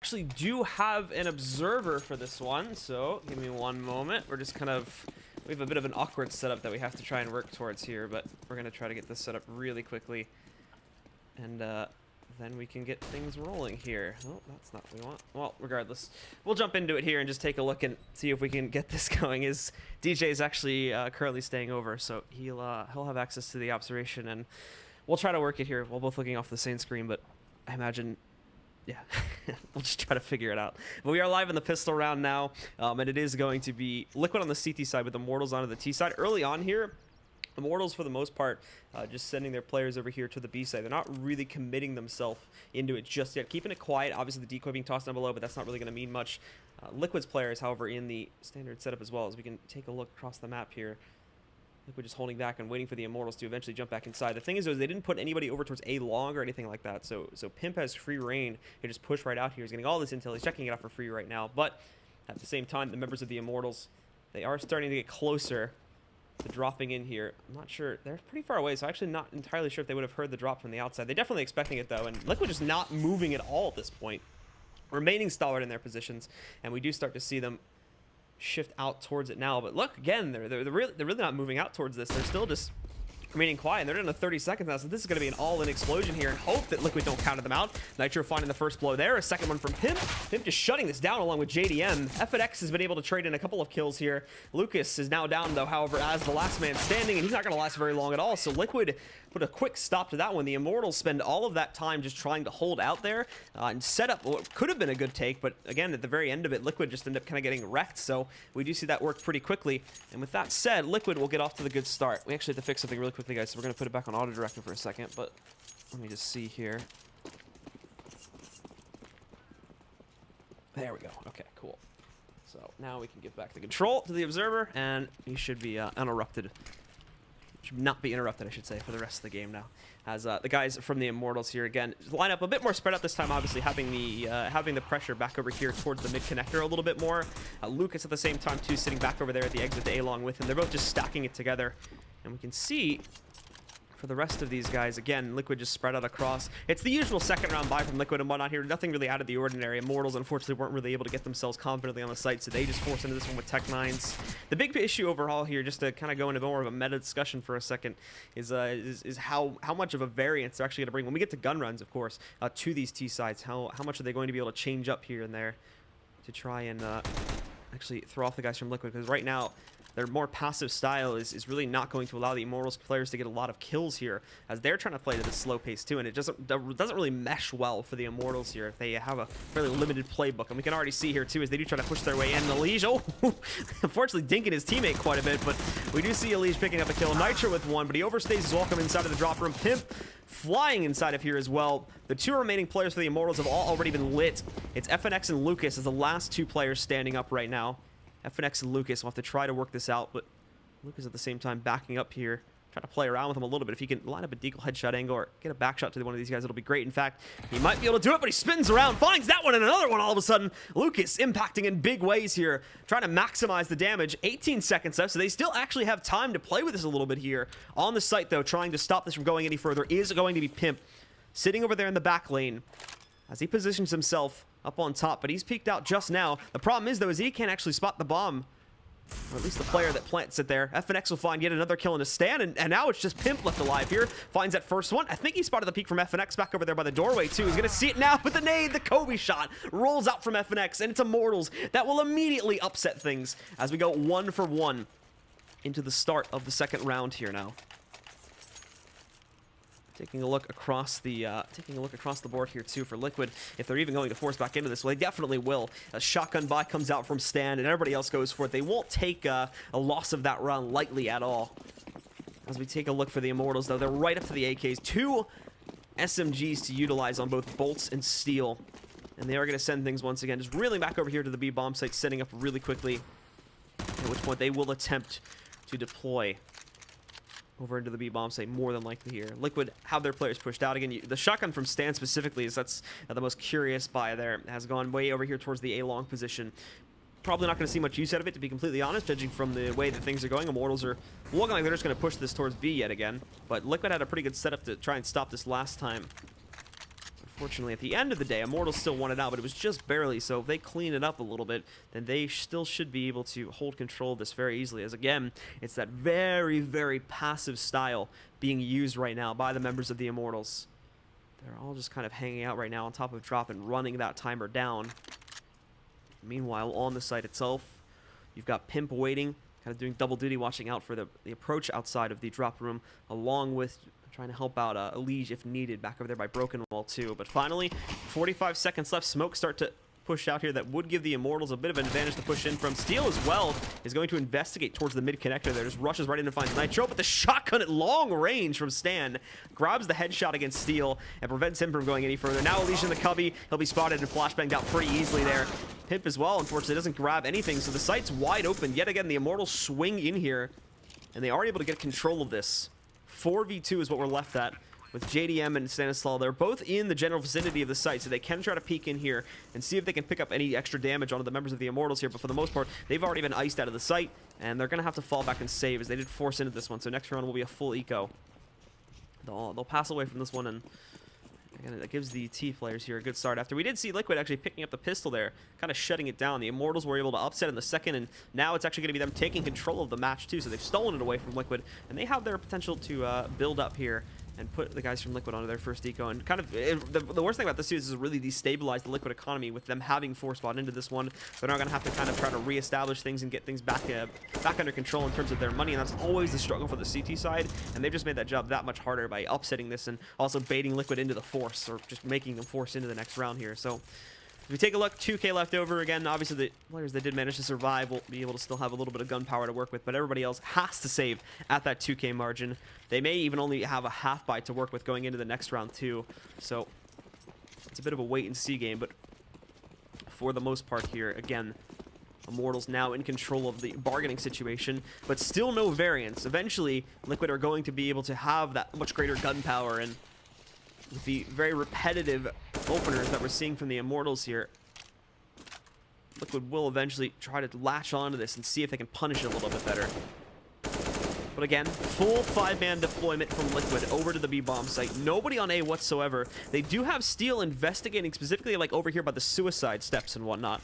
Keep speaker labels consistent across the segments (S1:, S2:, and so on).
S1: actually do have an observer for this one, so give me one moment. We're just kind of, we have a bit of an awkward setup that we have to try and work towards here, but we're going to try to get this set up really quickly. And then we can get things rolling here. Oh, that's not what we want. Well, regardless, we'll jump into it here and just take a look and see if we can get this going. His DJ is actually currently staying over, so he'll have access to the observation, and we'll try to work it here. We're both looking off the same screen, but I imagine, yeah, we'll just try to figure it out. But we are live in the pistol round now, and it is going to be Liquid on the CT side with Immortals onto the T side. Early on here, Immortals, for the most part, just sending their players over here to the B side. They're not really committing themselves into it just yet. Keeping it quiet. Obviously, the decoy being tossed down below, but that's not really going to mean much. Liquid's players, however, in the standard setup as well, as we can take a look across the map here. Liquid just holding back and waiting for the Immortals to eventually jump back inside. The thing is, though, is they didn't put anybody over towards A long or anything like that. So Pimp has free reign. He just push right out here. He's getting all this intel. He's checking it out for free right now. But at the same time, the members of the Immortals, they are starting to get closer to dropping in here. I'm not sure. They're pretty far away, so I'm actually not entirely sure if they would have heard the drop from the outside. They're definitely expecting it, though, and Liquid just not moving at all at this point. Remaining stalwart in their positions, and we do start to see them shift out towards it now. But look, again, they're really not moving out towards this. They're still just remaining quiet, and they're in a 30 seconds now, so this is going to be an all-in explosion here, and hope that Liquid don't counter them out. Nitro finding the first blow there, a second one from Pimp. Pimp just shutting this down along with JDM. FNX has been able to trade in a couple of kills here. Lucas is now down, though, however, as the last man standing, and he's not going to last very long at all, so Liquid put a quick stop to that one. The Immortals spend all of that time just trying to hold out there and set up what could have been a good take, but again, at the very end of it, Liquid just ended up kind of getting wrecked, so we do see that work pretty quickly. And with that said, Liquid will get off to the good start. We actually have to fix something really quickly, guys, so we're going to put it back on auto director for a second, but let me just see here. There we go. Okay, cool. So now we can give back the control to the observer, and he should be uninterrupted. Should not be interrupted, I should say, for the rest of the game now. As the guys from the Immortals here again line up a bit more spread out this time, obviously having the pressure back over here towards the mid connector a little bit more. Lucas at the same time too, sitting back over there at the exit to A long with him. They're both just stacking it together, and we can see for the rest of these guys, again, Liquid just spread out across. It's the usual second round buy from Liquid and whatnot here. Nothing really out of the ordinary. Immortals, unfortunately, weren't really able to get themselves confidently on the site, so they just forced into this one with Tech 9s. The big issue overall here, just to kind of go into more of a meta discussion for a second, is how much of a variance they're actually going to bring when we get to gun runs, of course, to these T sides. How much are they going to be able to change up here and there to try and actually throw off the guys from Liquid? Because right now, their more passive style is really not going to allow the Immortals players to get a lot of kills here, as they're trying to play to the slow pace too, and it doesn't really mesh well for the Immortals here if they have a fairly limited playbook. And we can already see here too, as they do try to push their way in. Elige, oh, unfortunately dinking his teammate quite a bit, but we do see Elige picking up a kill. Nitro with one, but he overstays his welcome inside of the drop room. Pimp flying inside of here as well. The two remaining players for the Immortals have all already been lit. It's FNX and Lucas as the last two players standing up right now. FNX and Lucas will have to try to work this out, but Lucas at the same time backing up here, trying to play around with him a little bit. If he can line up a deagle headshot angle or get a back shot to one of these guys, it'll be great. In fact, he might be able to do it, but he spins around, finds that one and another one all of a sudden. Lucas impacting in big ways here, trying to maximize the damage. 18 seconds left, so they still actually have time to play with this a little bit here. On the site, though, trying to stop this from going any further is going to be Pimp, sitting over there in the back lane as he positions himself up on top, but he's peeked out just now. The problem is, though, is he can't actually spot the bomb, or at least the player that plants it there. FNX will find yet another kill in a stand, and now it's just Pimp left alive here. Finds that first one. I think he spotted the peek from FNX back over there by the doorway, too. He's going to see it now with the nade. The Kobe shot rolls out from FNX, and it's Immortals that will immediately upset things as we go 1 for 1 into the start of the second round here now. Taking a look across the board here too for Liquid. If they're even going to force back into this, well, they definitely will. A shotgun buy comes out from Stan, and everybody else goes for it. They won't take a loss of that round lightly at all. As we take a look for the Immortals, though, they're right up to the AKs. 2 SMGs to utilize on both bolts and steel, and they are going to send things once again, just reeling back over here to the B bomb site, setting up really quickly. At which point they will attempt to deploy over into the B bomb site, more than likely here. Liquid have their players pushed out again. The shotgun from Stan specifically is that's the most curious buy there. Has gone way over here towards the A long position. Probably not going to see much use out of it, to be completely honest, judging from the way that things are going. Immortals are looking like they're just going to push this towards B yet again. But Liquid had a pretty good setup to try and stop this last time. Unfortunately, at the end of the day, Immortals still won it out, but it was just barely. So if they clean it up a little bit, then they still should be able to hold control of this very easily. As again, it's that very, very passive style being used right now by the members of the Immortals. They're all just kind of hanging out right now on top of drop and running that timer down. Meanwhile, on the site itself, you've got Pimp waiting, kind of doing double duty, watching out for the approach outside of the drop room, along with trying to help out Elige if needed, back over there by Broken Wall too. But finally, 45 seconds left. Smoke start to push out here that would give the Immortals a bit of an advantage to push in from. Steel as well is going to investigate towards the mid connector there. Just rushes right in and finds Nitro, but the shotgun at long range from Stan grabs the headshot against Steel and prevents him from going any further. Now Elige in the cubby. He'll be spotted and flashbanged out pretty easily there. Pimp as well, unfortunately, doesn't grab anything, so the site's wide open. Yet again, the Immortals swing in here, and they are able to get control of this. 4v2 is what we're left at with JDM and Stanislaw. They're both in the general vicinity of the site, so they can try to peek in here and see if they can pick up any extra damage onto the members of the Immortals here. But for the most part, they've already been iced out of the site, and they're going to have to fall back and save as they did force into this one. So next round will be a full eco. They'll pass away from this one, and again, that gives the T players here a good start. After we did see Liquid actually picking up the pistol there, kind of shutting it down. The Immortals were able to upset in the second, and now it's actually going to be them taking control of the match too. So they've stolen it away from Liquid, and they have their potential to build up here and put the guys from Liquid onto their first eco. And kind of the worst thing about this too is really destabilize the Liquid economy with them having force bought into this one. They're not going to have to kind of try to reestablish things and get things back under control in terms of their money, and that's always the struggle for the CT side. And they've just made that job that much harder by upsetting this and also baiting Liquid into the force, or just making them force into the next round here. So if we take a look, 2K left over. Again, obviously the players that did manage to survive will be able to still have a little bit of gunpowder to work with, but everybody else has to save at that 2K margin. They may even only have a half bite to work with going into the next round too. So it's a bit of a wait and see game, but for the most part here, again, Immortals now in control of the bargaining situation, but still no variance. Eventually, Liquid are going to be able to have that much greater gunpowder, and with the very repetitive openers that we're seeing from the Immortals here, Liquid will eventually try to latch onto this and see if they can punish it a little bit better. But again, full 5-man deployment from Liquid over to the B-bomb site. Nobody on A whatsoever. They do have Steel investigating specifically like over here by the suicide steps and whatnot.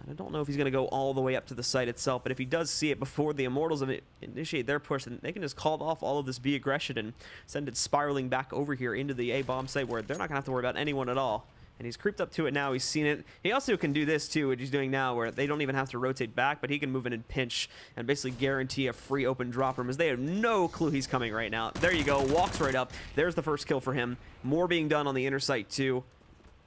S1: I don't know if he's going to go all the way up to the site itself, but if he does see it before the Immortals initiate their push, then they can just call off all of this B aggression and send it spiraling back over here into the A-bomb site where they're not going to have to worry about anyone at all. And he's creeped up to it now. He's seen it. He also can do this too, what he's doing now, where they don't even have to rotate back, but he can move in and pinch and basically guarantee a free open drop room, as they have no clue he's coming right now. There you go. Walks right up. There's the first kill for him. More being done on the inner site too,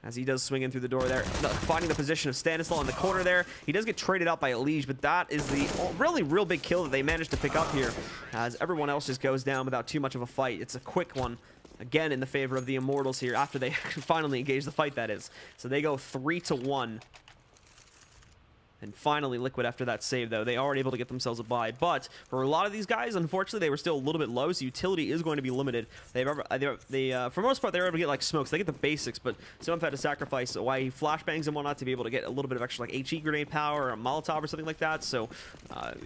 S1: as he does swing in through the door there, finding the position of Stanislaw in the corner there. He does get traded out by Elige, but that is the really real big kill that they managed to pick up here, as everyone else just goes down without too much of a fight. It's a quick one, again in the favor of the Immortals here, after they finally engage the fight, that is. So they go 3-1. And finally, Liquid, after that save, though, they are able to get themselves a bye. But for a lot of these guys, unfortunately, they were still a little bit low, so utility is going to be limited. For the most part, they're able to get, like, smokes. They get the basics, but some have had to sacrifice why flashbangs and whatnot to be able to get a little bit of extra, like, HE grenade power or a Molotov or something like that. So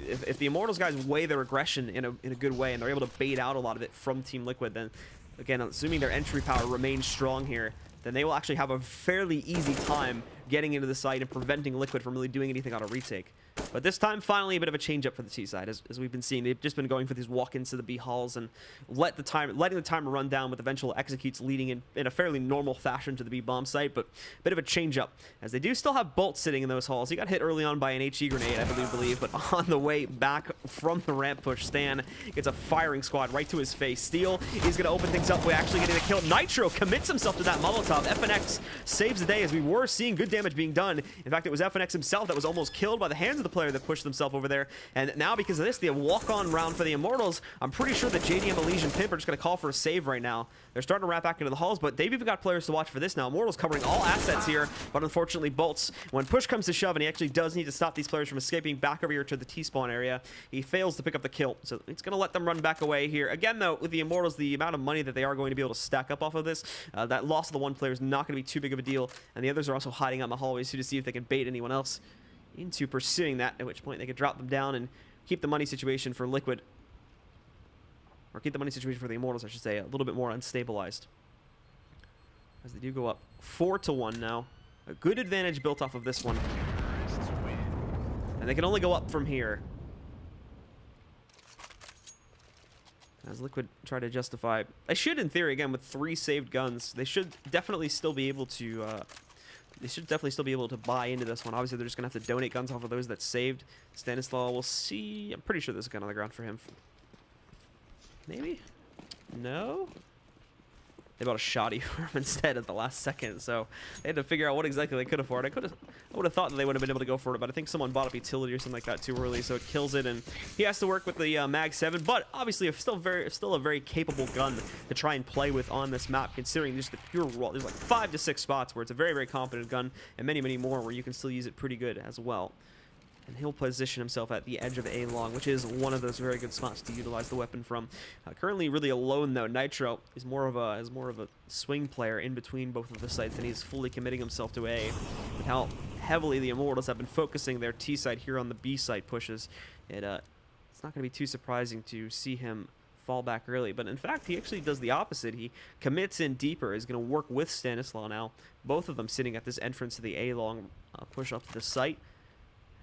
S1: if the Immortals guys weigh their aggression in a good way and they're able to bait out a lot of it from Team Liquid, then, again, assuming their entry power remains strong here, then they will actually have a fairly easy time getting into the site and preventing Liquid from really doing anything on a retake. But this time, finally, a bit of a change-up for the T side, as we've been seeing. They've just been going for these walk-ins to the B halls and letting the timer run down with eventual executes leading in a fairly normal fashion to the B bomb site, but a bit of a change-up, as they do still have Bolt sitting in those halls. He got hit early on by an HE grenade, I believe, but on the way back from the ramp push, Stan gets a firing squad right to his face. Steel is going to open things up by actually getting a kill. Nitro commits himself to that Molotov. FNX saves the day, as we were seeing good damage being done. In fact, it was FNX himself that was almost killed by the hands of the player that pushed themselves over there. And now, because of this, the walk-on round for the Immortals, I'm pretty sure that JDM, Elige, and Pimp are just going to call for a save right now. They're starting to wrap back into the halls, but they've even got players to watch for this now. Immortals covering all assets here, but unfortunately Bolts, when push comes to shove and he actually does need to stop these players from escaping back over here to the T-spawn area, he fails to pick up the kill. So it's going to let them run back away here. Again, though, with the Immortals, the amount of money that they are going to be able to stack up off of this, that loss of the one player is not going to be too big of a deal, and the others are also hiding out in the hallways to see if they can bait anyone else into pursuing that, at which point they could drop them down and keep the money situation for Liquid, or keep the money situation for the Immortals, I should say, a little bit more unstabilized. as they do go up 4-1 now. A good advantage built off of this one. And they can only go up from here. As Liquid try to justify... They should, in theory, again, with 3 saved guns, they should definitely still be able to... buy into this one. Obviously, they're just going to have to donate guns off of those that saved. Stanislaw, we'll see. I'm pretty sure there's a gun on the ground for him. Maybe? No? They bought a shoddy for him instead at the last second, so they had to figure out what exactly they could afford. I would have thought that they would have been able to go for it, but I think someone bought up utility or something like that too early, so it kills it, and he has to work with the Mag 7, but obviously still a very capable gun to try and play with on this map, considering just the pure raw. There's like 5 to 6 spots where it's a very, very competent gun, and many, many more where you can still use it pretty good as well. And he'll position himself at the edge of A long, which is one of those very good spots to utilize the weapon from. Currently really alone though. Nitro is more of a swing player in between both of the sites, and he's fully committing himself to A. With how heavily the Immortals have been focusing their T side here on the B side pushes, it's not going to be too surprising to see him fall back early. But in fact, he actually does the opposite. He commits in deeper. Is going to work with Stanislaw now. Both of them sitting at this entrance to the A long push up to the site.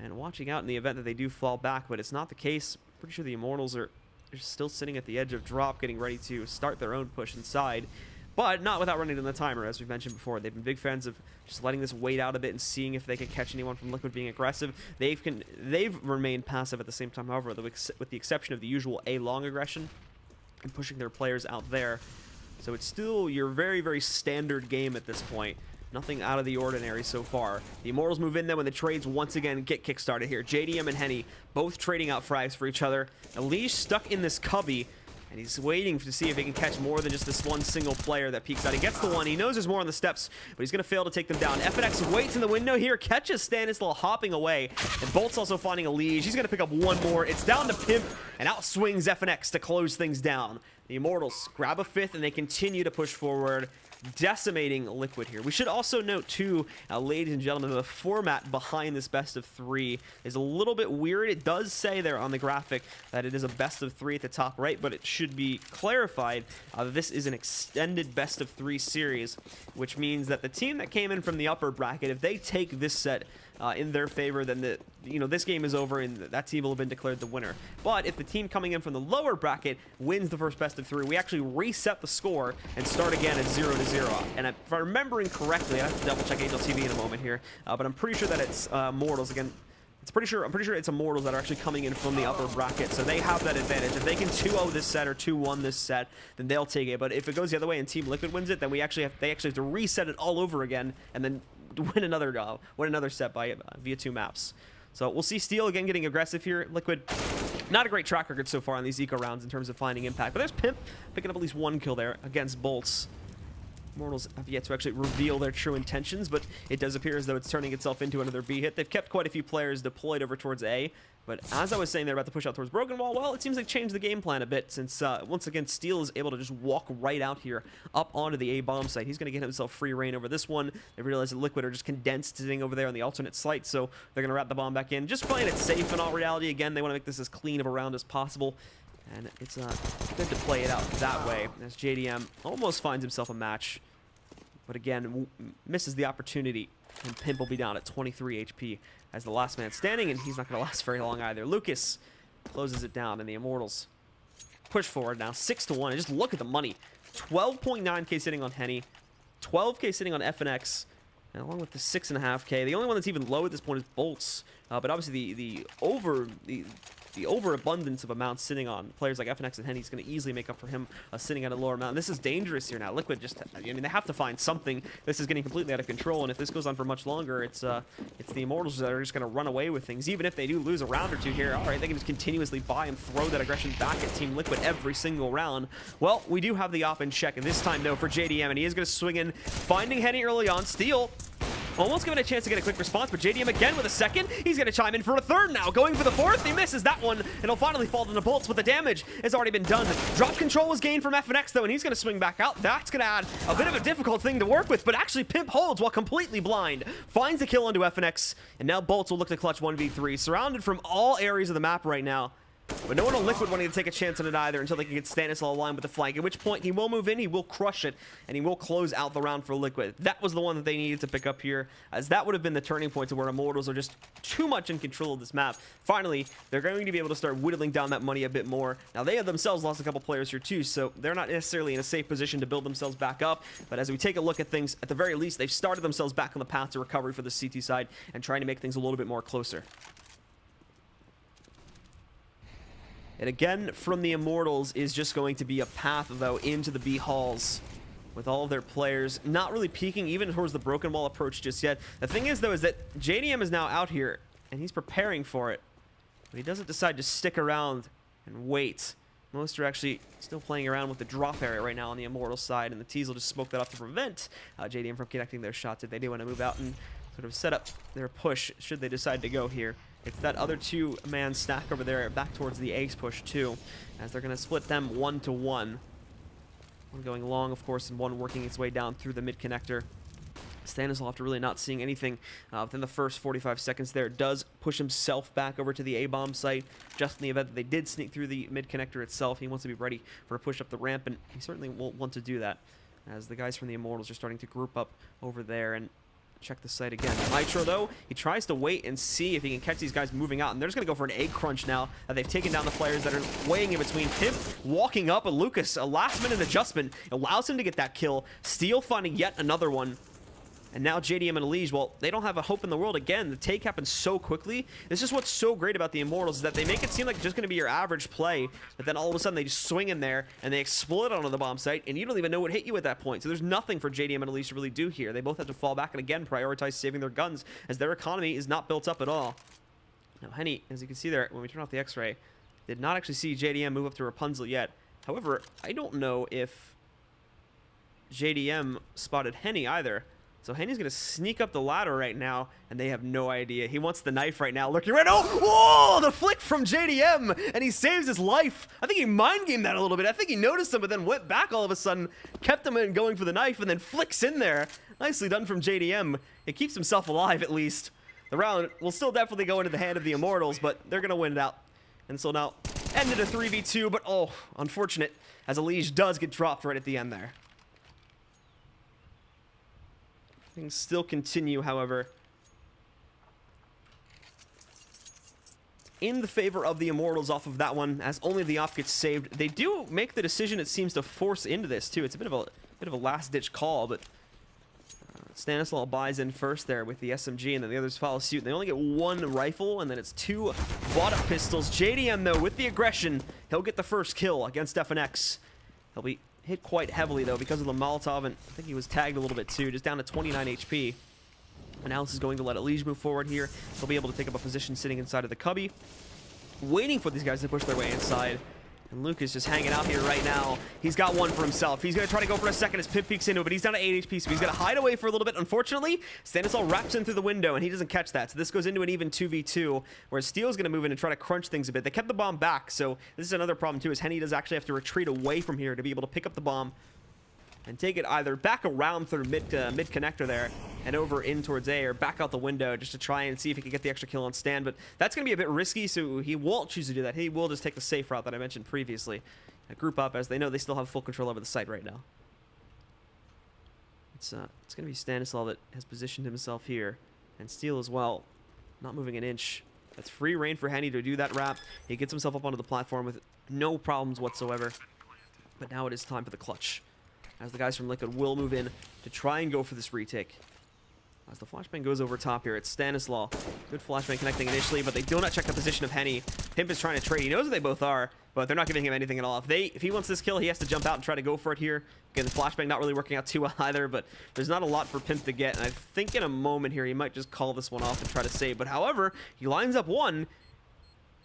S1: And watching out in the event that they do fall back, but it's not the case. Pretty sure the Immortals are still sitting at the edge of drop, getting ready to start their own push inside, but not without running in the timer, as we've mentioned before. They've been big fans of just letting this wait out a bit and seeing if they can catch anyone from Liquid being aggressive. They've remained passive at the same time, however, with the exception of the usual A-long aggression and pushing their players out there. So it's still your very, very standard game at this point. Nothing out of the ordinary so far. The Immortals move in then when the trades once again get kickstarted here. JDM and Henny both trading out frags for each other. Elige stuck in this cubby, and he's waiting to see if he can catch more than just this one single player that peeks out. He gets the one. He knows there's more on the steps, but he's going to fail to take them down. FNX waits in the window here, catches Stanislaw hopping away, and Bolt's also finding Elige. He's going to pick up one more. It's down to Pimp, and out swings FNX to close things down. The Immortals grab a 5th, and they continue to push forward, decimating Liquid here. We should also note too, ladies and gentlemen, the format behind this best of 3 is a little bit weird. It does say there on the graphic that it is a best of 3 at the top right, but it should be clarified that this is an extended best of 3 series, which means that the team that came in from the upper bracket, if they take this set in their favor, then this game is over and that team will have been declared the winner. But if the team coming in from the lower bracket wins the first best of 3, we actually reset the score and start again at 0-0. And if I'm remembering correctly, I have to double check HLTV in a moment here, but I'm pretty sure that it's Immortals again. I'm pretty sure it's Immortals that are actually coming in from the upper bracket, so they have that advantage. If they can 2-0 this set or 2-1 this set, then they'll take it. But if it goes the other way and Team Liquid wins it, then they actually have to reset it all over again and then win another set via 2 maps. So we'll see Steel again getting aggressive here. Liquid, not a great track record so far on these eco rounds in terms of finding impact, but there's Pimp picking up at least 1 kill there against Bolts. Immortals have yet to actually reveal their true intentions, but it does appear as though it's turning itself into another B hit. They've kept quite a few players deployed over towards A, but as I was saying, they're about to push out towards Broken Wall. Well, it seems like changed the game plan a bit since, once again, Steel is able to just walk right out here up onto the A bomb site. He's going to get himself free reign over this one. They realize that Liquid are just condensed sitting over there on the alternate site, so they're going to wrap the bomb back in. Just playing it safe in all reality. Again, they want to make this as clean of a round as possible, and it's good to play it out that way, as JDM almost finds himself a match, but again, misses the opportunity, and Pimp will be down at 23 HP as the last man standing, and he's not going to last very long either. Lucas closes it down, and the Immortals push forward now, 6-1, and just look at the money. 12.9k sitting on Henny, 12k sitting on FNX, and along with the 6.5k. The only one that's even low at this point is Bolts, but obviously the overabundance of amounts sitting on players like FNX and Henny is going to easily make up for him sitting at a lower amount. And this is dangerous here now. Liquid just, they have to find something. This is getting completely out of control, and if this goes on for much longer, it's the Immortals that are just going to run away with things. Even if they do lose a round or two here, all right, they can just continuously buy and throw that aggression back at Team Liquid every single round. Well, we do have the op in check, and this time, though, for JDM, and he is going to swing in, finding Henny early on. Steel almost given a chance to get a quick response, but JDM again with a second. He's going to chime in for a third now. Going for the 4th. He misses that one, and he'll finally fall to the Bolts, but the damage has already been done. Drop control was gained from FNX, though, and he's going to swing back out. That's going to add a bit of a difficult thing to work with, but actually Pimp holds while completely blind. Finds the kill onto FNX, and now Bolts will look to clutch 1v3. Surrounded from all areas of the map right now. But no one on Liquid wanting to take a chance on it either until they can get Stanislaw aligned with the flank, at which point he will move in, he will crush it, and he will close out the round for Liquid. That was the one that they needed to pick up here, as that would have been the turning point to where Immortals are just too much in control of this map. Finally, they're going to be able to start whittling down that money a bit more. Now, they have themselves lost a couple players here too, so they're not necessarily in a safe position to build themselves back up. But as we take a look at things, at the very least, they've started themselves back on the path to recovery for the CT side and trying to make things a little bit more closer. And again, from the Immortals is just going to be a path, though, into the B halls with all of their players not really peeking even towards the broken wall approach just yet. The thing is, though, is that JDM is now out here, and he's preparing for it. But he doesn't decide to stick around and wait. Most are actually still playing around with the drop area right now on the Immortals side, and the T's will just smoke that off to prevent JDM from connecting their shots if they do want to move out and sort of set up their push should they decide to go here. It's that other two-man stack over there back towards the ace push too, as they're going to split them 1-1. One going long, of course, and one working its way down through the mid-connector. Stanislaw, after really not seeing anything within the first 45 seconds there, does push himself back over to the A-bomb site, just in the event that they did sneak through the mid-connector itself. He wants to be ready for a push up the ramp, and he certainly will want to do that, as the guys from the Immortals are starting to group up over there and check the site again. Nitro, though, he tries to wait and see if he can catch these guys moving out, and they're just going to go for an egg crunch now that they've taken down the players that are weighing in between. Pimp walking up, and Lucas, a last-minute adjustment, allows him to get that kill. Steel finding yet another one. And now JDM and Elige, well, they don't have a hope in the world. Again, the take happens so quickly. This is what's so great about the Immortals, is that they make it seem like it's just going to be your average play, but then all of a sudden they just swing in there and they explode onto the bomb site, and you don't even know what hit you at that point. So there's nothing for JDM and Elige to really do here. They both have to fall back and again prioritize saving their guns, as their economy is not built up at all. Now, Henny, as you can see there, when we turn off the X-ray, did not actually see JDM move up to Rapunzel yet. However, I don't know if JDM spotted Henny either. So Henny's going to sneak up the ladder right now, and they have no idea. He wants the knife right now, looking right. Oh, the flick from JDM, and he saves his life. I think he mind-gamed that a little bit. I think he noticed him, but then went back all of a sudden, kept him in going for the knife, and then flicks in there. Nicely done from JDM. It keeps himself alive, at least. The round will still definitely go into the hand of the Immortals, but they're going to win it out. And so now, ended a 3v2, but oh, unfortunate, as Elige does get dropped right at the end there. Things still continue, however, in the favor of the Immortals off of that one, as only the off gets saved. They do make the decision, it seems, to force into this too. It's a bit of a last-ditch call, but Stanislaw buys in first there with the SMG, and then the others follow suit. They only get one rifle, and then it's two VOD pistols. JDM, though, with the aggression, he'll get the first kill against FNX. He'll be hit quite heavily, though, because of the Molotov, and I think he was tagged a little bit, too, just down to 29 HP. And now this is going to let Elige move forward here. He'll be able to take up a position sitting inside of the cubby, waiting for these guys to push their way inside. And Luke is just hanging out here right now. He's got one for himself. He's going to try to go for a second as Pip peeks into it, but he's down to 8 HP, so he's going to hide away for a little bit. Unfortunately, Stanislaw wraps in through the window, and he doesn't catch that. So this goes into an even 2v2, where Steel's going to move in and try to crunch things a bit. They kept the bomb back, so this is another problem, too, is Henny does actually have to retreat away from here to be able to pick up the bomb and take it either back around through mid connector there and over in towards A, or back out the window just to try and see if he can get the extra kill on Stan. But that's going to be a bit risky, so he won't choose to do that. He will just take the safe route that I mentioned previously. Group up, as they know they still have full control over the site right now. It's going to be Stanislaw that has positioned himself here, and Steel as well, not moving an inch. That's free reign for Henny to do that wrap. He gets himself up onto the platform with no problems whatsoever. But now it is time for the clutch, as the guys from Liquid will move in to try and go for this retake. As the flashbang goes over top here, it's Stanislaw. Good flashbang connecting initially, but they do not check the position of Henny. Pimp is trying to trade. He knows where they both are, but they're not giving him anything at all. If he wants this kill, he has to jump out and try to go for it here. Again, the flashbang not really working out too well either, but there's not a lot for Pimp to get. And I think in a moment here, he might just call this one off and try to save. But however, he lines up one,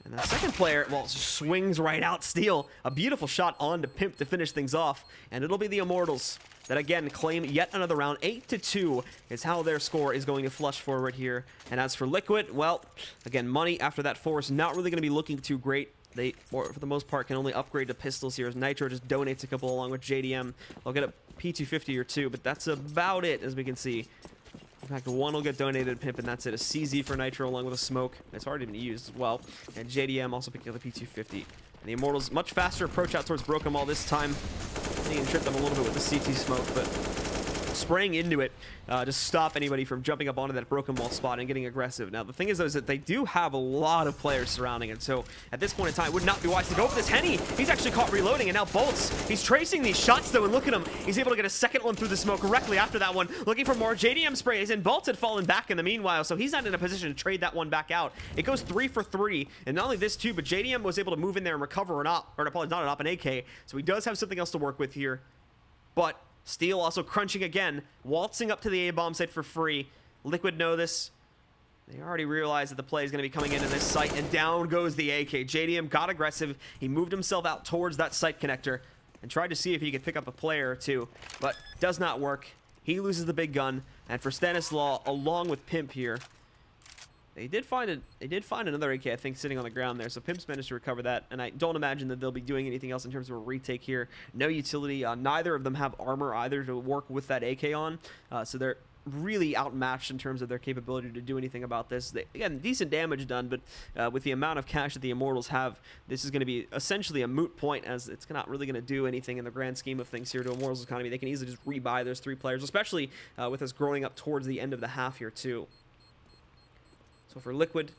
S1: and the second player, well, swings right out Steel. A beautiful shot on to Pimp to finish things off. And it'll be the Immortals that, again, claim yet another round. 8-2 is how their score is going to flush forward here. And as for Liquid, well, again, money after that force, not really going to be looking too great. They, for the most part, can only upgrade to pistols here, as Nitro just donates a couple along with JDM. They'll get a P250 or two, but that's about it, as we can see. In fact, one will get donated to Pimp, and that's it. A CZ for Nitro along with a smoke. It's already been used as well. And JDM also picking up the P250. And the Immortals, much faster approach out towards Broken Wall this time. I think he tripped them a little bit with the CT smoke, but spraying into it to stop anybody from jumping up onto that Broken Wall spot and getting aggressive. Now, the thing is, though, is that they do have a lot of players surrounding it. So at this point in time, it would not be wise to go for this. Henny, he's actually caught reloading, and now Bolts, he's tracing these shots, though, and look at him. He's able to get a second one through the smoke directly after that one, looking for more JDM sprays, and Bolts had fallen back in the meanwhile, so he's not in a position to trade that one back out. It goes 3 for 3, and not only this, too, but JDM was able to move in there and recover an op, or apologies, not an op, an AK, so he does have something else to work with here. But Steel also crunching again, waltzing up to the A-bomb site for free. Liquid know this. They already realized that the play is going to be coming into this site, and down goes the AK. JDM got aggressive. He moved himself out towards that site connector and tried to see if he could pick up a player or two, but does not work. He loses the big gun, and for Stanislaw, along with Pimp here, they did find another AK, I think, sitting on the ground there. So Pimp's managed to recover that, and I don't imagine that they'll be doing anything else in terms of a retake here. No utility. Neither of them have armor either to work with that AK on, so they're really outmatched in terms of their capability to do anything about this. Again, decent damage done, but with the amount of cash that the Immortals have, this is going to be essentially a moot point, as it's not really going to do anything in the grand scheme of things here to Immortals' economy. They can easily just rebuy those 3 players, especially with us growing up towards the end of the half here too. So for Liquid,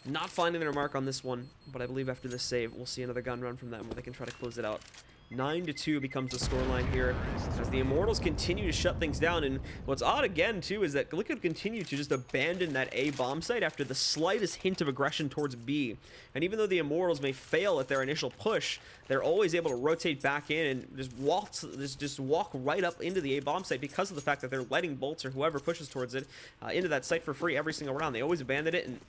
S1: not finding their mark on this one, but I believe after this save, we'll see another gun run from them where they can try to close it out. 9-2 becomes the scoreline here as the Immortals continue to shut things down. And what's odd again, too, is that Liquid continue to just abandon that A bomb site after the slightest hint of aggression towards B. And even though the Immortals may fail at their initial push, they're always able to rotate back in and just walk right up into the A bomb site because of the fact that they're letting Bolts or whoever pushes towards it into that site for free every single round. They always abandon it, and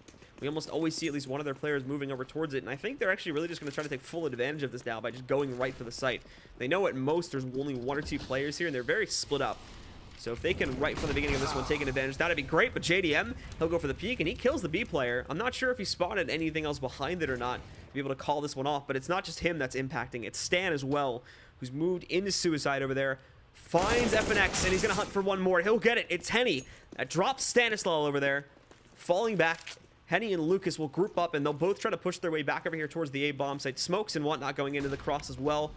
S1: we almost always see at least one of their players moving over towards it, and I think they're actually really just going to try to take full advantage of this now by just going right for the site. They know at most there's only 1 or 2 players here, and they're very split up. So if they can, right from the beginning of this one, take an advantage, that'd be great. But JDM, he'll go for the peek, and he kills the B player. I'm not sure if he spotted anything else behind it or not to be able to call this one off, but it's not just him that's impacting. It's Stan as well, who's moved into suicide over there. Finds FNX, and he's going to hunt for one more. He'll get it. It's Henny that drops Stanislaw over there, falling back. Henny and Lucas will group up, and they'll both try to push their way back over here towards the A bomb site. Smokes and whatnot going into the cross as well,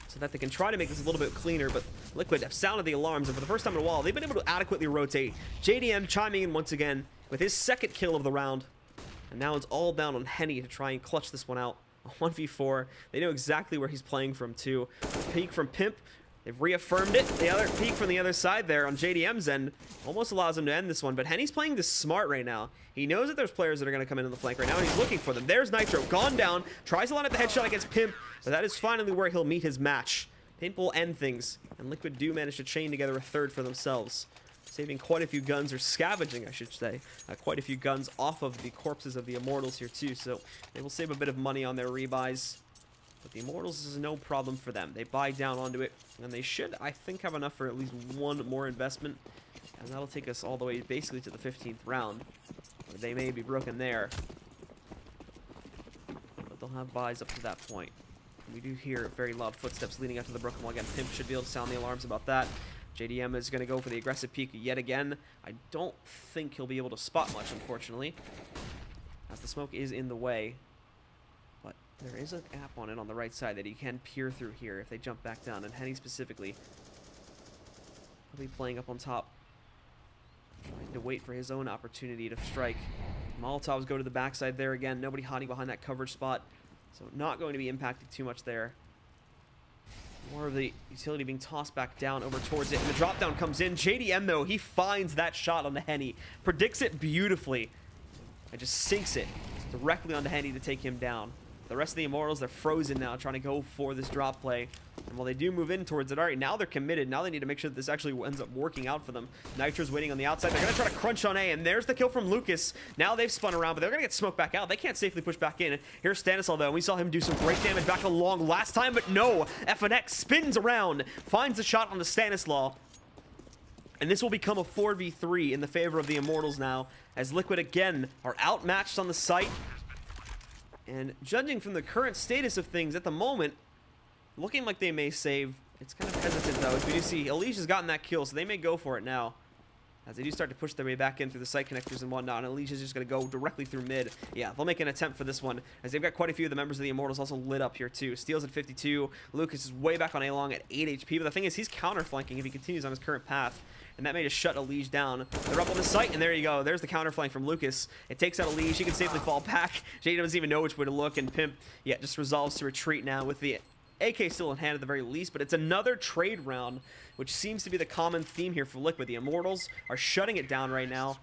S1: so that they can try to make this a little bit cleaner. But Liquid have sounded the alarms, and for the first time in a while, they've been able to adequately rotate. JDM chiming in once again with his 2nd kill of the round, and now it's all down on Henny to try and clutch this one out. A 1v4. They know exactly where he's playing from too. Peek from Pimp. They've reaffirmed it. The other peek from the other side there on JDM's end almost allows him to end this one. But Henny's playing this smart right now. He knows that there's players that are going to come in on the flank right now, and he's looking for them. There's Nitro, gone down. Tries to line up the headshot against Pimp, but that is finally where he'll meet his match. Pimp will end things, and Liquid do manage to chain together a 3rd for themselves, saving quite a few guns, or scavenging, I should say, quite a few guns off of the corpses of the Immortals here too. So they will save a bit of money on their rebuys. But the Immortals is no problem for them. They buy down onto it, and they should, I think, have enough for at least 1 more investment. And that'll take us all the way basically to the 15th round. They may be broken there, but they'll have buys up to that point. We do hear very loud footsteps leading up to the broken wall again. Pimp should be able to sound the alarms about that. JDM is going to go for the aggressive peek yet again. I don't think he'll be able to spot much, unfortunately, as the smoke is in the way. But there is a gap on it on the right side that he can peer through here if they jump back down. And Henny specifically will be playing up on top, trying to wait for his own opportunity to strike. Molotovs go to the backside there again. Nobody hiding behind that coverage spot, so not going to be impacted too much there. More of the utility being tossed back down over towards it, and the drop down comes in. JDM, though, he finds that shot on the Henny, predicts it beautifully, and just sinks it directly onto Henny to take him down. The rest of the Immortals, they're frozen now, trying to go for this drop play. And while they do move in towards it, all right, now they're committed. Now they need to make sure that this actually ends up working out for them. Nitro's waiting on the outside. They're going to try to crunch on A, and there's the kill from Lucas. Now they've spun around, but they're going to get smoked back out. They can't safely push back in. Here's Stanislaw, though. We saw him do some great damage back along last time, but no. FNX spins around, finds the shot on the Stanislaw. And this will become a 4v3 in the favor of the Immortals now, as Liquid again are outmatched on the site. And judging from the current status of things at the moment, looking like they may save. It's kind of hesitant, though, as we do see Alicia's gotten that kill, so they may go for it now. as they do start to push their way back in through the site connectors and whatnot. And Alicia's just going to go directly through mid. Yeah, they'll make an attempt for this one, as they've got quite a few of the members of the Immortals also lit up here too. Steel's at 52. Lucas is way back on A-Long at 8 HP. But the thing is, he's counter-flanking if he continues on his current path. And that may just shut Elige down. They're up on the site, and there you go. There's the counter-flank from Lucas. It takes out Elige. He can safely fall back. JD doesn't even know which way to look, and Pimp, yeah, just resolves to retreat now with the AK still in hand at the very least. But it's another trade round, which seems to be the common theme here for Liquid. The Immortals are shutting it down right now,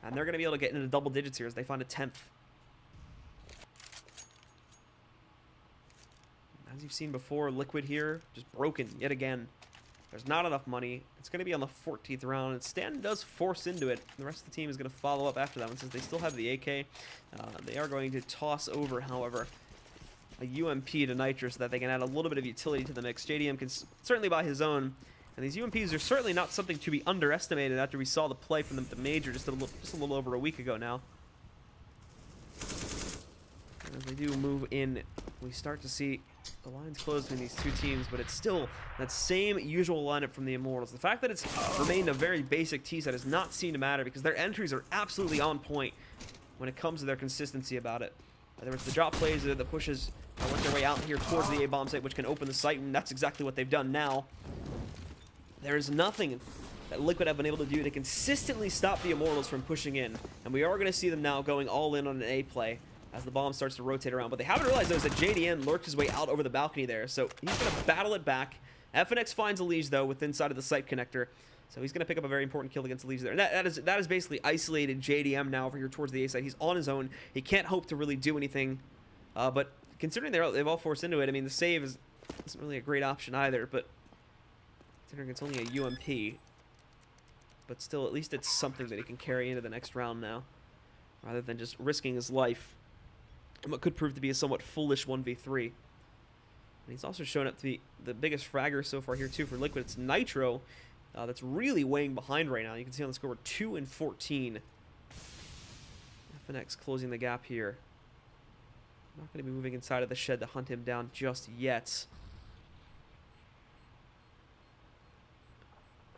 S1: and they're going to be able to get into double digits here as they find a 10th. As you've seen before, Liquid here, just broken yet again. There's not enough money. It's going to be on the 14th round, and Stan does force into it. The rest of the team is going to follow up after that one, since they still have the AK. They are going to toss over, however, a UMP to Nitro so that they can add a little bit of utility to the mix. JDM can certainly buy his own, and these UMPs are certainly not something to be underestimated after we saw the play from them at the Major just a little over a week ago now. And as they do move in, we start to see the lines close between these two teams, but it's still that same usual lineup from the Immortals. The fact that it's remained a very basic T-set does not seem to matter, because their entries are absolutely on point when it comes to their consistency about it. Whether it's the drop plays or the pushes that work their way out here towards the A-bomb site, which can open the site, and that's exactly what they've done now. There is nothing that Liquid have been able to do to consistently stop the Immortals from pushing in, and we are going to see them now going all in on an A play as the bomb starts to rotate around. But they haven't realized, though, is that JDN lurked his way out over the balcony there, so he's going to battle it back. FNX finds Elige, though, with inside of the site connector, so he's going to pick up a very important kill against Elige there. And that is basically isolated JDM now over here towards the A side. He's on his own. He can't hope to really do anything, but considering they've all forced into it, I mean, the save isn't really a great option either, but considering it's only a UMP, but still, at least it's something that he can carry into the next round now, rather than just risking his life in what could prove to be a somewhat foolish 1v3. And he's also shown up to be the biggest fragger so far here, too, for Liquid. It's Nitro that's really weighing behind right now. You can see on the score, we're 2 and 14. FNX closing the gap here. Not going to be moving inside of the shed to hunt him down just yet.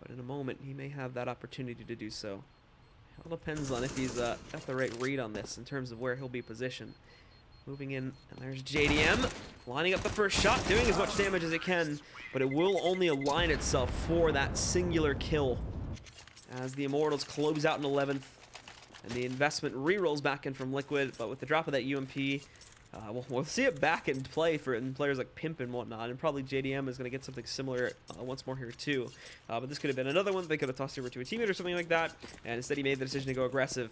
S1: But in a moment, he may have that opportunity to do so. It all depends on if he's got the right read on this in terms of where he'll be positioned. Moving in, and there's JDM lining up the first shot, doing as much damage as it can, but it will only align itself for that singular kill as the Immortals close out in 11th, and the investment re-rolls back in from Liquid. But with the drop of that UMP, we'll see it back in play for players like Pimp and whatnot, and probably JDM is going to get something similar once more here too. But this could have been another one. They could have tossed over to a teammate or something like that, and instead he made the decision to go aggressive,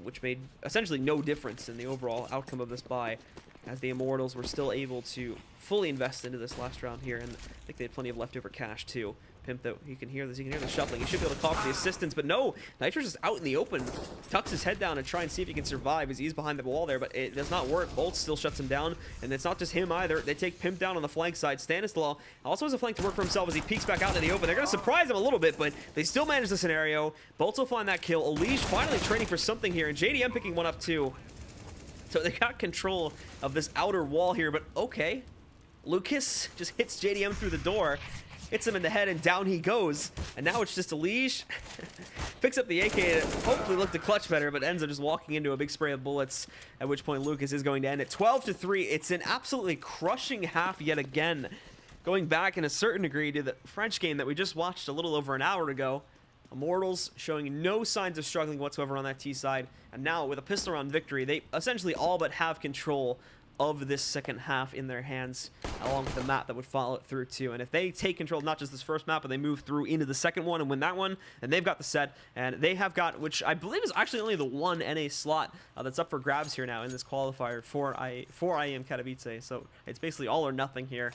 S1: which made essentially no difference in the overall outcome of this buy, as the Immortals were still able to fully invest into this last round here, and I think they had plenty of leftover cash too. Pimp, though, he can hear this, he can hear the shuffling. He should be able to call for the assistance, but no, Nitro's just out in the open, tucks his head down and try and see if he can survive as he's behind the wall there, but it does not work. Bolt still shuts him down, and it's not just him either. They take Pimp down on the flank side. Stanislaw also has a flank to work for himself as he peeks back out in the open. They're going to surprise him a little bit, but they still manage the scenario. Bolts will find that kill. Elige finally training for something here, and JDM picking one up too. So they got control of this outer wall here, but okay. Lucas just hits JDM through the door, hits him in the head, and down he goes. And now it's just Elige. Picks up the AK and hopefully looked to clutch better, but ends up just walking into a big spray of bullets, at which point Lucas is going to end it 12-3. It's an absolutely crushing half yet again. Going back in a certain degree to the French game that we just watched a little over an hour ago. Immortals showing no signs of struggling whatsoever on that T side. And now with a pistol round victory, they essentially all but have control of this second half in their hands, along with the map that would follow it through too. And if they take control of not just this first map, but they move through into the second one and win that one, then they've got the set. And they have got, which I believe is actually only the one NA slot that's up for grabs here now in this qualifier for IEM Katowice. So it's basically all or nothing here,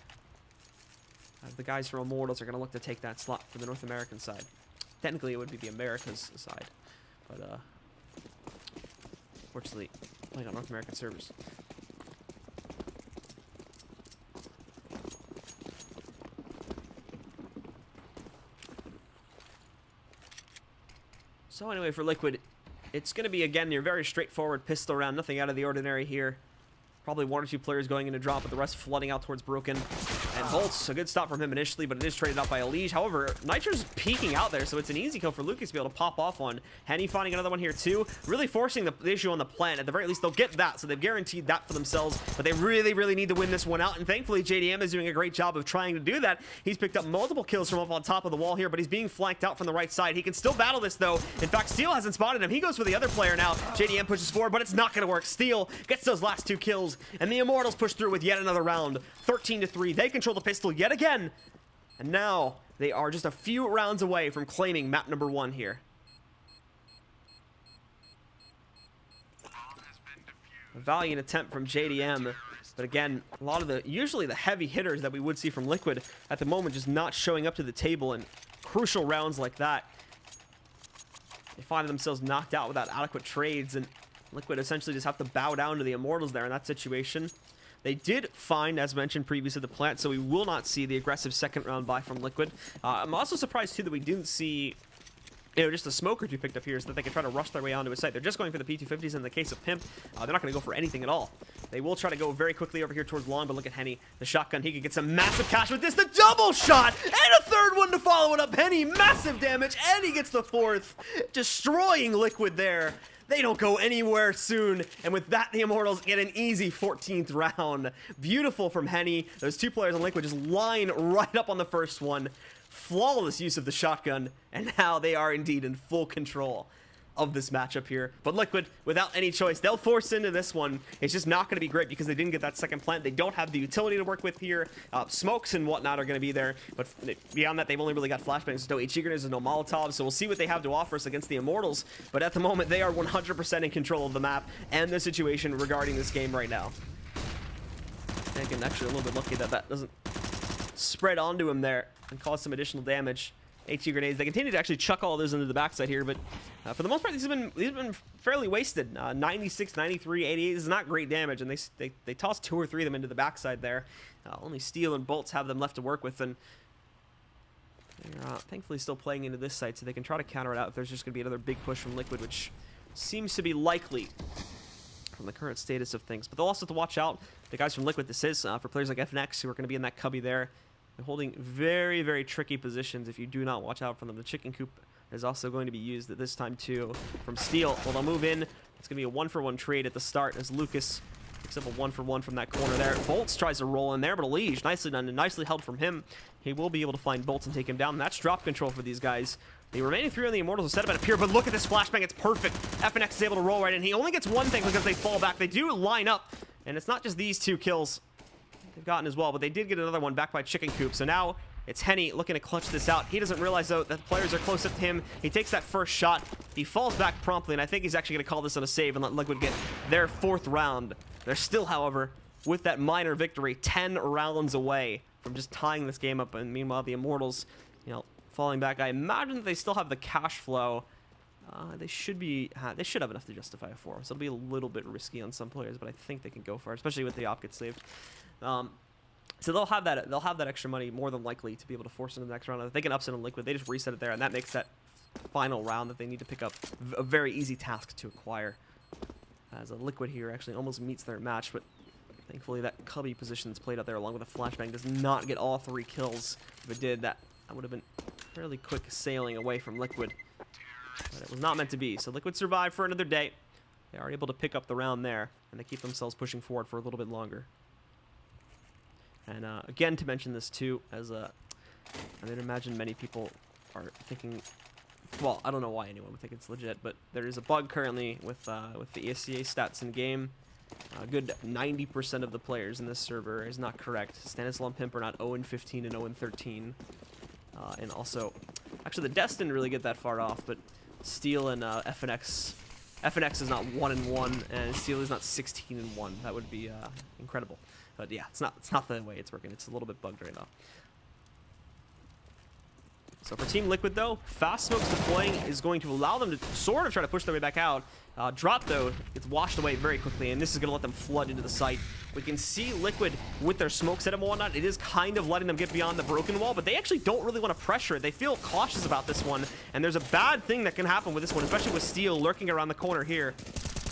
S1: as the guys from Immortals are going to look to take that slot for the North American side. Technically, it would be the Americas side, but unfortunately, playing on North American servers. So anyway, for Liquid, it's going to be, again, your very straightforward pistol round. Nothing out of the ordinary here. Probably one or two players going into drop, but the rest flooding out towards Broken. And Volts, a good stop from him initially, but it is traded out by Elige. However, Nitro's peeking out there, so it's an easy kill for Lucas to be able to pop off on. Henny finding another one here too, really forcing the issue on the plant. At the very least, they'll get that, so they've guaranteed that for themselves, but they really need to win this one out, and thankfully JDM is doing a great job of trying to do that. He's picked up multiple kills from up on top of the wall here, but he's being flanked out from the right side. He can still battle this though. In fact, Steel hasn't spotted him. He goes for the other player now. JDM pushes forward, but it's not going to work. Steel gets those last 2 kills, and the Immortals push through with yet another round. 13-3. They control the pistol yet again, and now they are just a few rounds away from claiming map number 1 here. A valiant attempt from JDM, but again, a lot of usually the heavy hitters that we would see from Liquid at the moment just not showing up to the table in crucial rounds like that. They find themselves knocked out without adequate trades, and Liquid essentially just have to bow down to the Immortals there in that situation. They did find, as mentioned previously, the plant, so we will not see the aggressive second round buy from Liquid. I'm also surprised too that we didn't see, just a smoke or two picked up here so that they can try to rush their way onto his site. They're just going for the P250s in the case of Pimp. They're not going to go for anything at all. They will try to go very quickly over here towards Long, but look at Henny. The shotgun, he could get some massive cash with this. The double shot! And a third one to follow it up. Henny, massive damage, and he gets the 4th. Destroying Liquid there. They don't go anywhere soon. And with that, the Immortals get an easy 14th round. Beautiful from Henny. Those 2 players on Liquid just line right up on the first one. Flawless use of the shotgun, and now they are indeed in full control of this matchup here. But Liquid, without any choice, they'll force into this one. It's just not going to be great because they didn't get that second plant. They don't have the utility to work with here. Smokes and whatnot are going to be there, but beyond that, they've only really got flashbangs. There's no HE grenades, there's no Molotovs, so we'll see what they have to offer us against the Immortals. But at the moment, they are 100% in control of the map and the situation regarding this game right now. And again, actually a little bit lucky that that doesn't spread onto him there and cause some additional damage. HE grenades, they continue to actually chuck all those into the backside here, but for the most part, these have been fairly wasted. 96, 93, 88 is not great damage, and they toss 2 or 3 of them into the backside there. Only Steel and Bolts have them left to work with, and they're thankfully still playing into this side, so they can try to counter it out if there's just going to be another big push from Liquid, which seems to be likely from the current status of things. But they'll also have to watch out, the guys from Liquid, this is for players like FNX who are going to be in that cubby there. They're holding very tricky positions if you do not watch out for them. The chicken coop is also going to be used at this time too from Steel. Well, they'll move in. It's going to be a 1-for-1 trade at the start as Lucas picks up a 1-for-1 from that corner there. Bolts tries to roll in there, but Elige, nicely done and nicely held from him. He will be able to find Bolts and take him down. That's drop control for these guys. The remaining 3 on the Immortals will set up at a pier, but look at this flashbang. It's perfect. FNX is able to roll right in. He only gets one thing because they fall back. They do line up, and it's not just these 2 kills they've gotten as well, but they did get another one back by Chicken Coop. So now it's Henny looking to clutch this out. He doesn't realize, though, that the players are close up to him. He takes that first shot. He falls back promptly, and I think he's actually going to call this on a save and let Liquid get their 4th round. They're still, however, with that minor victory, 10 rounds away from just tying this game up. And meanwhile, the Immortals, falling back. I imagine that they still have the cash flow. They should have enough to justify a 4. So it'll be a little bit risky on some players, but I think they can go for it, especially with the op gets saved. So they'll have that extra money more than likely to be able to force into the next round. If they can upset on Liquid, they just reset it there, and that makes that final round that they need to pick up a very easy task to acquire. As a Liquid here actually almost meets their match, but thankfully that cubby position that's played out there along with a flashbang does not get all 3 kills. If it did, that would have been fairly quick sailing away from Liquid. But it was not meant to be. So Liquid survived for another day. They are able to pick up the round there, and they keep themselves pushing forward for a little bit longer. And again, to mention this too, as I didn't imagine many people are thinking, well, I don't know why anyone would think it's legit, but there is a bug currently with the ESCA stats in game. A good 90% of the players in this server is not correct. Stanislaw and Pimp are not 0-15 and 0-13. And also, actually the Deaths didn't really get that far off, but Steel and FNX is not 1-1, and Steel is not 16-1. That would be incredible. But yeah, it's not the way it's working. It's a little bit bugged right now. So for Team Liquid, though, fast smokes deploying is going to allow them to sort of try to push their way back out. Drop, though, gets washed away very quickly, and this is going to let them flood into the site. We can see Liquid with their smoke setup and whatnot. It is kind of letting them get beyond the broken wall, but they actually don't really want to pressure it. They feel cautious about this one, and there's a bad thing that can happen with this one, especially with Steel lurking around the corner here.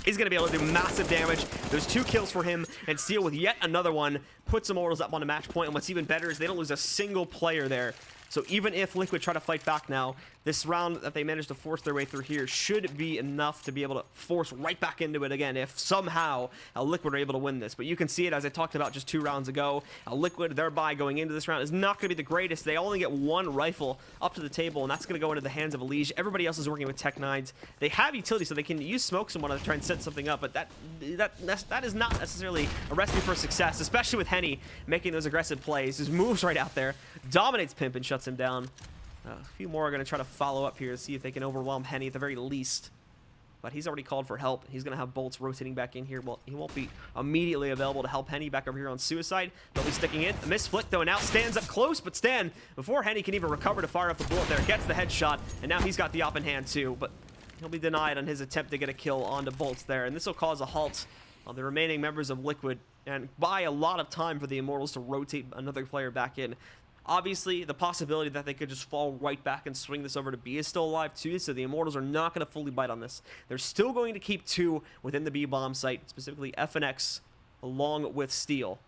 S1: is going to be able to do massive damage. There's 2 kills for him, and Steel with yet another one puts Immortals up on a match point. And what's even better is they don't lose a single player there. So even if Liquid try to fight back now, this round that they managed to force their way through here should be enough to be able to force right back into it again if somehow Liquid are able to win this. But you can see it, as I talked about just 2 rounds ago. Liquid, thereby going into this round, is not going to be the greatest. They only get 1 rifle up to the table, and that's going to go into the hands of Elige. Everybody else is working with Tech 9s. They have utility, so they can use smoke someone to try and set something up, but that is not necessarily a recipe for success, especially with Henny making those aggressive plays. His moves right out there, dominates Pimp and shuts him down. A few more are going to try to follow up here to see if they can overwhelm Henny at the very least. But he's already called for help. He's going to have bolts rotating back in here. Well, he won't be immediately available to help Henny back over here on Suicide. They'll be sticking in. A miss flick, though, and now Stan's up close. But Stan, before Henny can even recover to fire up the bullet there, gets the headshot. And now he's got the op in hand, too. But he'll be denied on his attempt to get a kill onto bolts there. And this will cause a halt on the remaining members of Liquid and buy a lot of time for the Immortals to rotate another player back in. Obviously, the possibility that they could just fall right back and swing this over to B is still alive too, so the Immortals are not going to fully bite on this. They're still going to keep 2 within the B bomb site, specifically FNX along with Steel.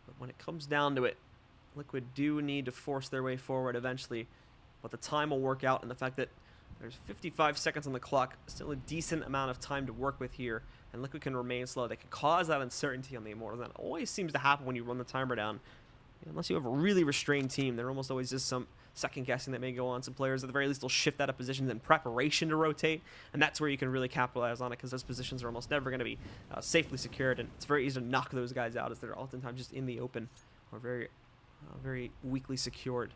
S1: But when it comes down to it, Liquid do need to force their way forward eventually, but the time will work out, and the fact that there's 55 seconds on the clock, still a decent amount of time to work with here, and Liquid can remain slow. They can cause that uncertainty on the Immortals. That always seems to happen when you run the timer down. Unless you have a really restrained team, there almost always is some second guessing that may go on. Some players at the very least will shift out of positions in preparation to rotate, and that's where you can really capitalize on it, because those positions are almost never going to be safely secured, and it's very easy to knock those guys out as they're oftentimes just in the open or very weakly secured.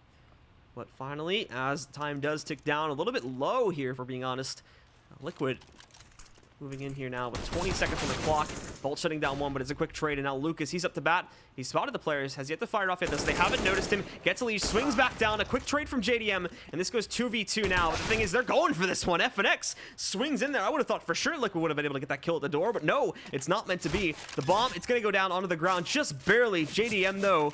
S1: But finally, as time does tick down a little bit low here, if we're being honest, Liquid moving in here now with 20 seconds on the clock. Bolt shutting down 1, but it's a quick trade, and now Lucas, he's up to bat. He spotted the players, has yet to fire off at this. They haven't noticed him. Gets a lead, swings back down. A quick trade from JDM, and this goes 2v2 now. But the thing is, they're going for this one. FNX swings in there. I would have thought for sure Liquid would have been able to get that kill at the door, but no, it's not meant to be. The bomb, it's going to go down onto the ground just barely. JDM, though,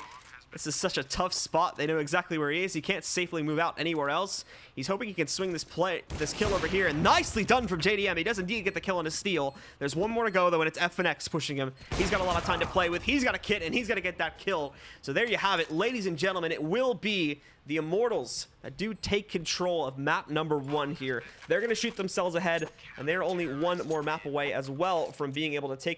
S1: this is such a tough spot. They know exactly where he is. He can't safely move out anywhere else. He's hoping he can swing this kill over here, and nicely done from JDM. He does indeed get the kill on his Steel. There's 1 more to go, though, and it's FNX pushing him. He's got a lot of time to play with. He's got a kit, and he's got to get that kill. So there you have it, ladies and gentlemen. It will be the Immortals that do take control of map number 1 here. They're going to shoot themselves ahead, and they're only 1 more map away as well from being able to take